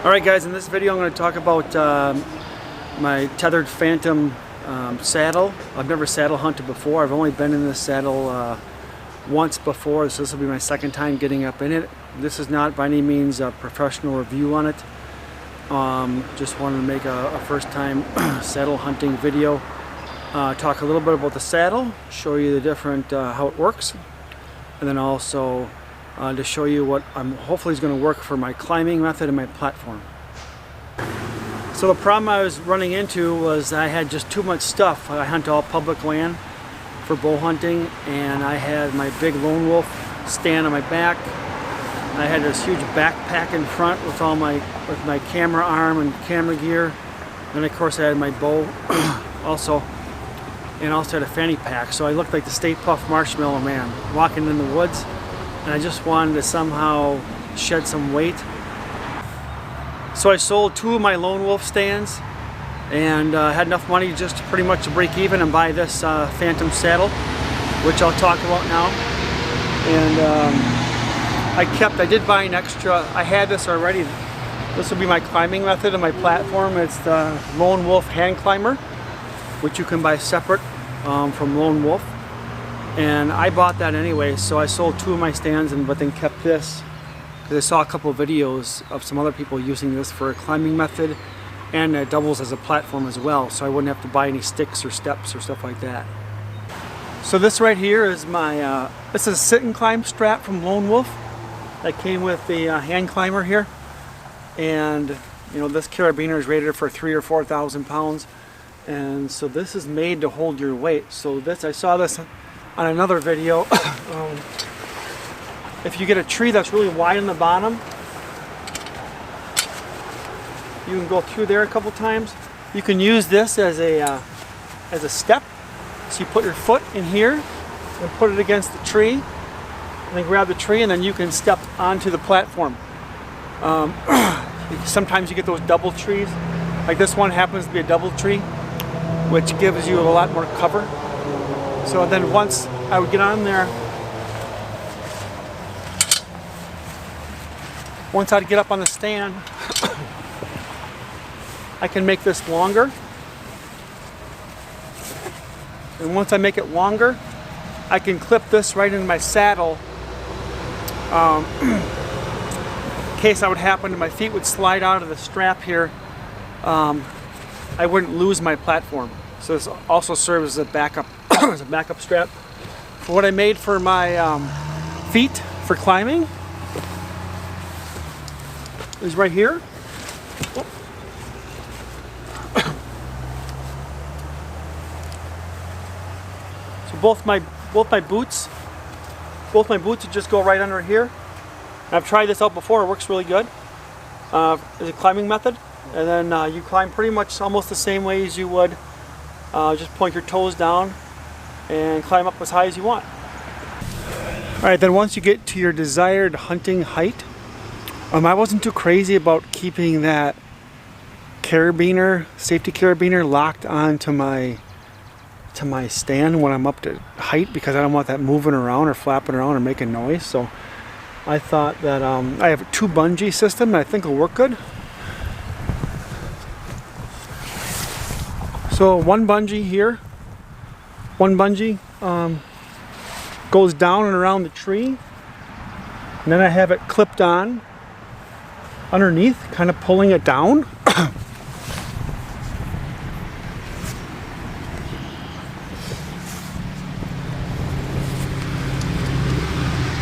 Alright guys, in this video I'm going to talk about my Tethrd Phantom saddle. I've never saddle hunted before. I've only been in this saddle once before, so this will be my second time getting up in it. This is not by any means a professional review on it. Just wanted to make a first time saddle hunting video. Talk a little bit about the saddle, show you the different how it works, and then also to show you what hopefully is going to work for my climbing method and my platform. So the problem I was running into was I had just too much stuff. I hunt all public land for bow hunting, and I had my big lone wolf stand on my back. I had this huge backpack in front with all my camera arm and camera gear, and of course I had my bow also, and also had a fanny pack. So I looked like the Stay Puft Marshmallow Man walking in the woods. And I just wanted to somehow shed some weight. So I sold two of my lone wolf stands and had enough money just to pretty much to break even and buy this Phantom saddle, which I'll talk about now. And I did buy an extra. I had this already. This will be my climbing method and my platform. It's the Lone Wolf Hand Climber, which you can buy separate from Lone Wolf. And I bought that anyway, so I sold two of my stands but then kept this because I saw a couple of videos of some other people using this for a climbing method, and it doubles as a platform as well, so I wouldn't have to buy any sticks or steps or stuff like that. So this right here is my this is a sit and climb strap from Lone Wolf that came with the hand climber here, and you know, this carabiner is rated for 3,000 or 4,000 pounds, and so this is made to hold your weight. So this, I saw this on another video. If you get a tree that's really wide on the bottom, you can go through there a couple times. You can use this as a step. So you put your foot in here and put it against the tree, and then grab the tree, and then you can step onto the platform. Sometimes you get those double trees. Like this one happens to be a double tree, which gives you a lot more cover. So then once I would get on there, once I'd get up on the stand, I can make this longer. And once I make it longer, I can clip this right into my saddle. In case I would happen and my feet would slide out of the strap here, I wouldn't lose my platform. So this also serves as a backup. As a backup strap. For what I made for my feet for climbing is right here. So both my boots would just go right under here. I've tried this out before. It works really good. It's a climbing method, and then you climb pretty much almost the same way as you would. Just point your toes down and climb up as high as you want. Alright, then once you get to your desired hunting height, I wasn't too crazy about keeping that carabiner, safety carabiner, locked onto my stand when I'm up to height, because I don't want that moving around or flapping around or making noise. So I thought that I have a 2 bungee system that I think will work good. So one bungee here. One bungee goes down and around the tree, and then I have it clipped on underneath, kind of pulling it down.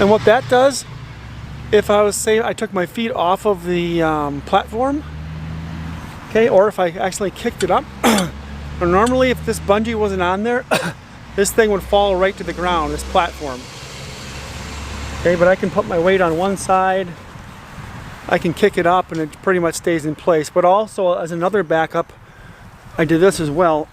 And what that does, if I was saying I took my feet off of the platform, okay, or if I actually kicked it up, normally if this bungee wasn't on there, this thing would fall right to the ground, this platform. Okay, but I can put my weight on one side, I can kick it up, and it pretty much stays in place. But also, as another backup, I did this as well.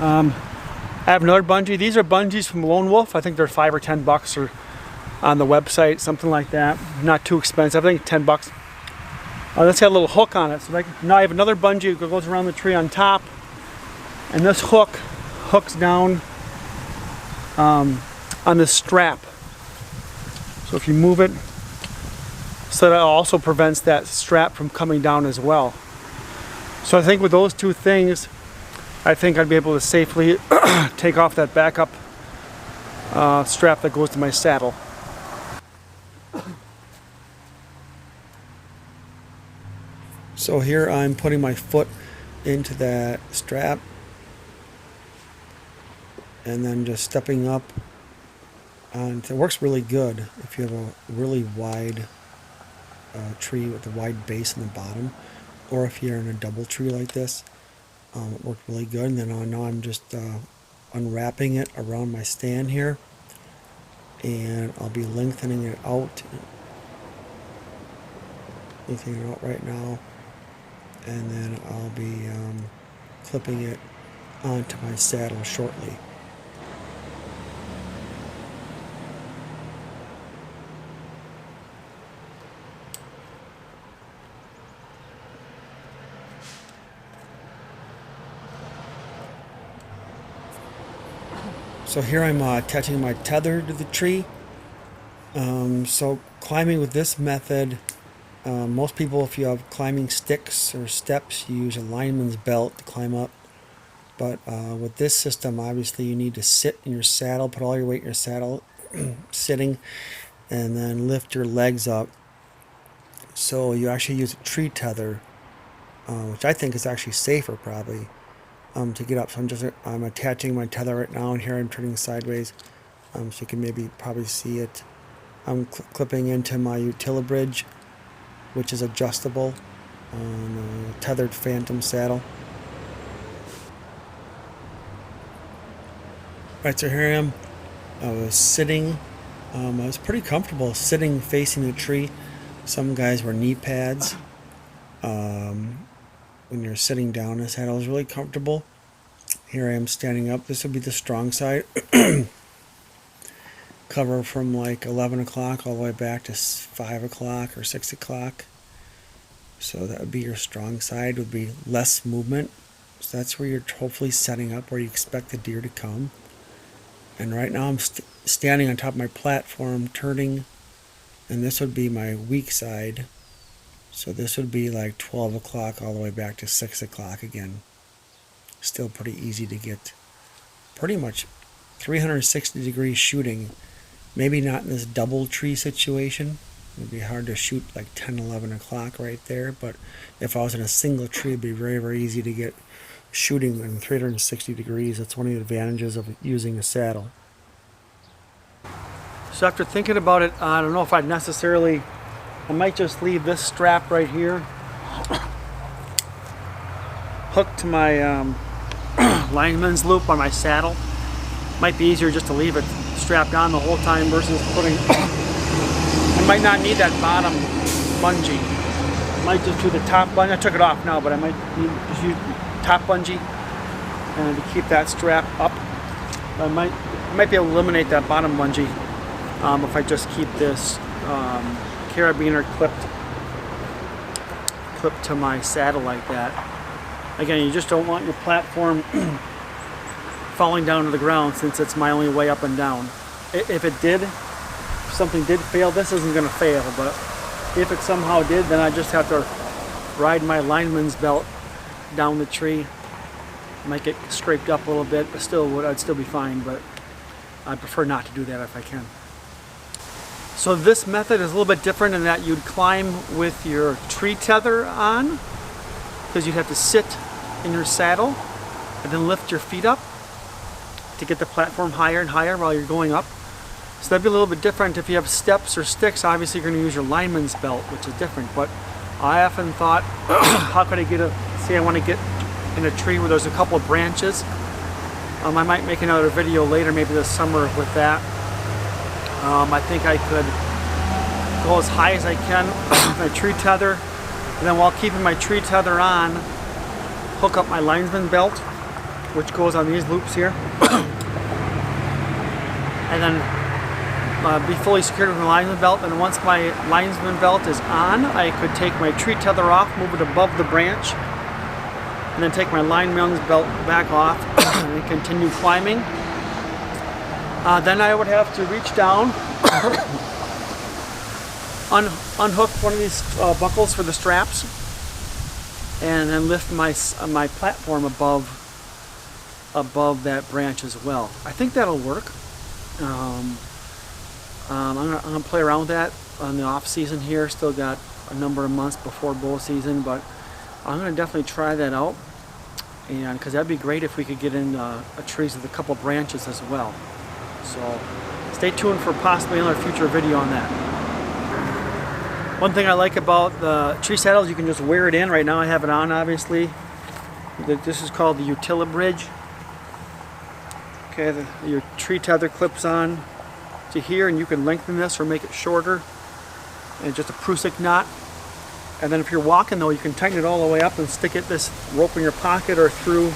I have another bungee. These are bungees from Lone Wolf. I think they're $5 or $10 or on the website, something like that. Not too expensive. I think $10. This got a little hook on it, so now I have another bungee that goes around the tree on top, and this hook hooks down on this strap. So if you move it, so that also prevents that strap from coming down as well. So I think with those two things, I think I'd be able to safely take off that backup strap that goes to my saddle. So here I'm putting my foot into that strap and then just stepping up. And it works really good if you have a really wide tree with a wide base in the bottom, or if you're in a double tree like this. It worked really good. And then now I'm just unwrapping it around my stand here, and I'll be lengthening it out right now, and then I'll be clipping it onto my saddle shortly. So here I'm attaching my tether to the tree. So climbing with this method, most people, if you have climbing sticks or steps, you use a lineman's belt to climb up. But with this system, obviously you need to sit in your saddle, put all your weight in your saddle, sitting, and then lift your legs up. So you actually use a tree tether, which I think is actually safer probably. To get up. So I'm attaching my tether right now, and here I'm turning sideways, so you can probably see it. I'm clipping into my utilibridge, which is adjustable on a Tethrd Phantom saddle. Right, so here I am. I was sitting. I was pretty comfortable sitting facing the tree. Some guys wear knee pads. When you're sitting down in a saddle, is really comfortable. Here I am standing up. This would be the strong side. Cover from like 11 o'clock all the way back to 5 o'clock or 6 o'clock. So that would be your strong side, would be less movement. So that's where you're hopefully setting up where you expect the deer to come. And right now I'm standing on top of my platform, turning, and this would be my weak side. So this would be like 12 o'clock all the way back to 6 o'clock again. Still pretty easy to get pretty much 360 degree shooting. Maybe not in this double tree situation. It would be hard to shoot like 10, 11 o'clock right there. But if I was in a single tree, it would be very, very easy to get shooting in 360 degrees. That's one of the advantages of using a saddle. So after thinking about it, I don't know if I might just leave this strap right here hooked to my lineman's loop on my saddle. Might be easier just to leave it strapped on the whole time versus putting I might not need that bottom bungee. I might just do the top bungee. I took it off now, but I might just use top bungee and to keep that strap up. I might be able to eliminate that bottom bungee if I just keep this carabiner clipped to my saddle like that. Again, you just don't want your platform falling down to the ground, since it's my only way up and down. If something did fail, this isn't going to fail, but if it somehow did, then I just have to ride my lineman's belt down the tree. Might get scraped up a little bit, but I'd still be fine, but I prefer not to do that if I can. So this method is a little bit different in that you'd climb with your tree tether on, because you'd have to sit in your saddle and then lift your feet up to get the platform higher and higher while you're going up. So that'd be a little bit different. If you have steps or sticks, obviously you're going to use your lineman's belt, which is different. But I often thought, how could I say I want to get in a tree where there's a couple of branches. I might make another video later, maybe this summer, with that. I think I could go as high as I can with my tree tether, and then while keeping my tree tether on, hook up my lineman belt, which goes on these loops here, and then be fully secured with my lineman belt. And once my lineman belt is on, I could take my tree tether off, move it above the branch, and then take my lineman's belt back off and continue climbing. Then I would have to reach down unhook one of these buckles for the straps, and then lift my platform above that branch as well. I think that'll work. I'm gonna play around with that on the off season here. Still got a number of months before bow season, but I'm gonna definitely try that out, and because that'd be great if we could get in trees with a couple branches as well. So stay tuned for possibly another future video on that. One thing I like about the tree saddles, you can just wear it in. Right now I have it on, obviously. This is called the Utilibridge. Okay, your tree tether clips on to here, and you can lengthen this or make it shorter. And just a Prusik knot. And then if you're walking though, you can tighten it all the way up and stick this rope in your pocket or through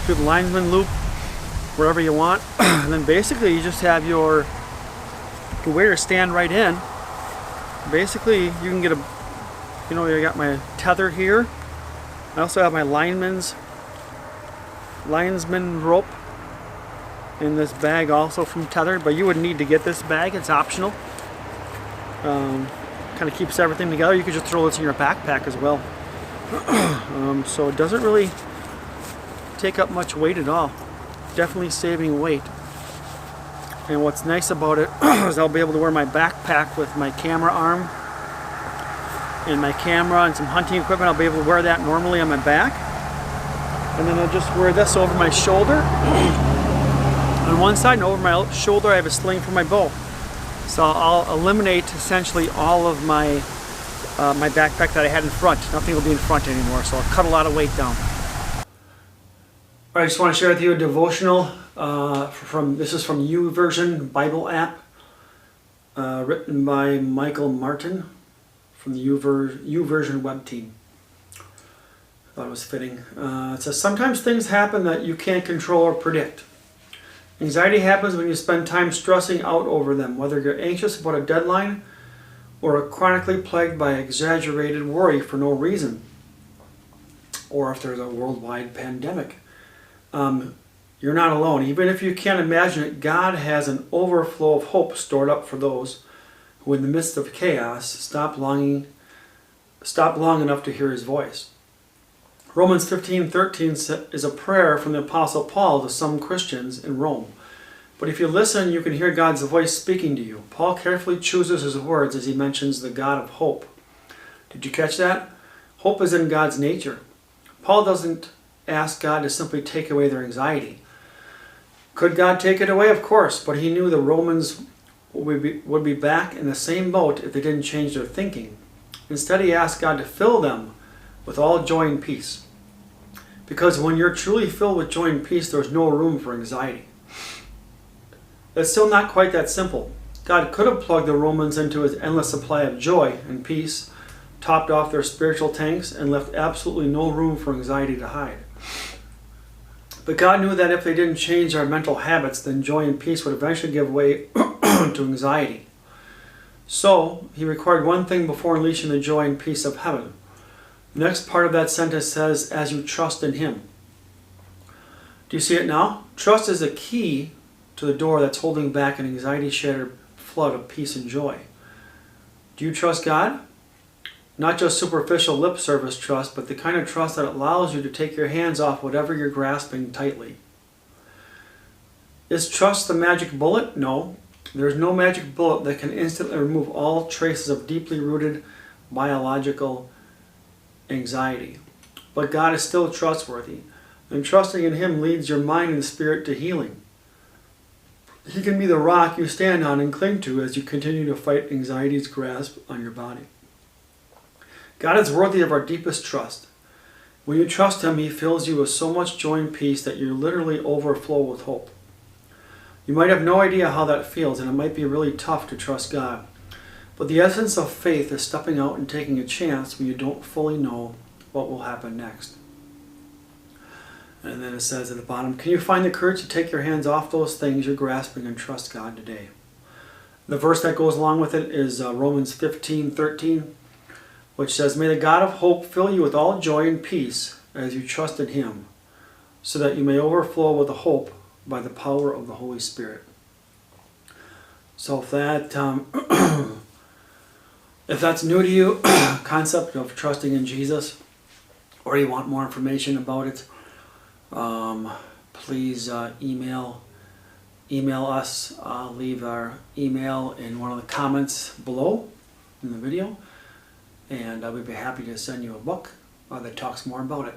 the lineman loop, wherever you want. And then basically you just have your waders stand right in. Basically you can get I got my tether here. I also have my lineman's rope in this bag also from Tethrd, but you wouldn't need to get this bag, it's optional. Kind of keeps everything together. You could just throw this in your backpack as well. So it doesn't really take up much weight at all. Definitely saving weight. And what's nice about it is I'll be able to wear my backpack with my camera arm and my camera and some hunting equipment. I'll be able to wear that normally on my back. And then I'll just wear this over my shoulder. On one side, and over my shoulder I have a sling for my bow. So I'll eliminate essentially all of my my backpack that I had in front. Nothing will be in front anymore, so I'll cut a lot of weight down. Alright, I just want to share with you a devotional this is from YouVersion Bible app, written by Michael Martin from the YouVersion web team. I thought it was fitting. It says, sometimes things happen that you can't control or predict. Anxiety happens when you spend time stressing out over them, whether you're anxious about a deadline or are chronically plagued by exaggerated worry for no reason, or if there's a worldwide pandemic. You're not alone. Even if you can't imagine it, God has an overflow of hope stored up for those who in the midst of chaos stop long enough to hear His voice. Romans 15:13 is a prayer from the Apostle Paul to some Christians in Rome. But if you listen, you can hear God's voice speaking to you. Paul carefully chooses his words as he mentions the God of hope. Did you catch that? Hope is in God's nature. Paul doesn't ask God to simply take away their anxiety. Could God take it away? Of course, but he knew the Romans would be back in the same boat if they didn't change their thinking. Instead, he asked God to fill them with all joy and peace. Because when you're truly filled with joy and peace, there's no room for anxiety. It's still not quite that simple. God could have plugged the Romans into his endless supply of joy and peace, topped off their spiritual tanks, and left absolutely no room for anxiety to hide. But God knew that if they didn't change their mental habits, then joy and peace would eventually give way to anxiety. So, he required one thing before unleashing the joy and peace of heaven. The next part of that sentence says, as you trust in Him. Do you see it now? Trust is the key to the door that's holding back an anxiety-shattered flood of peace and joy. Do you trust God? Not just superficial lip service trust, but the kind of trust that allows you to take your hands off whatever you're grasping tightly. Is trust the magic bullet? No. There's no magic bullet that can instantly remove all traces of deeply rooted biological anxiety. But God is still trustworthy, and trusting in Him leads your mind and spirit to healing. He can be the rock you stand on and cling to as you continue to fight anxiety's grasp on your body. God is worthy of our deepest trust. When you trust Him, He fills you with so much joy and peace that you literally overflow with hope. You might have no idea how that feels, and it might be really tough to trust God. But the essence of faith is stepping out and taking a chance when you don't fully know what will happen next. And then it says at the bottom, can you find the courage to take your hands off those things you're grasping and trust God today? The verse that goes along with it is Romans 15:13, which says, may the God of hope fill you with all joy and peace as you trust in Him, so that you may overflow with the hope by the power of the Holy Spirit. So if that If that's new to you, concept of trusting in Jesus, or you want more information about it, please email us. Leave our email in one of the comments below in the video, and we'd be happy to send you a book that talks more about it.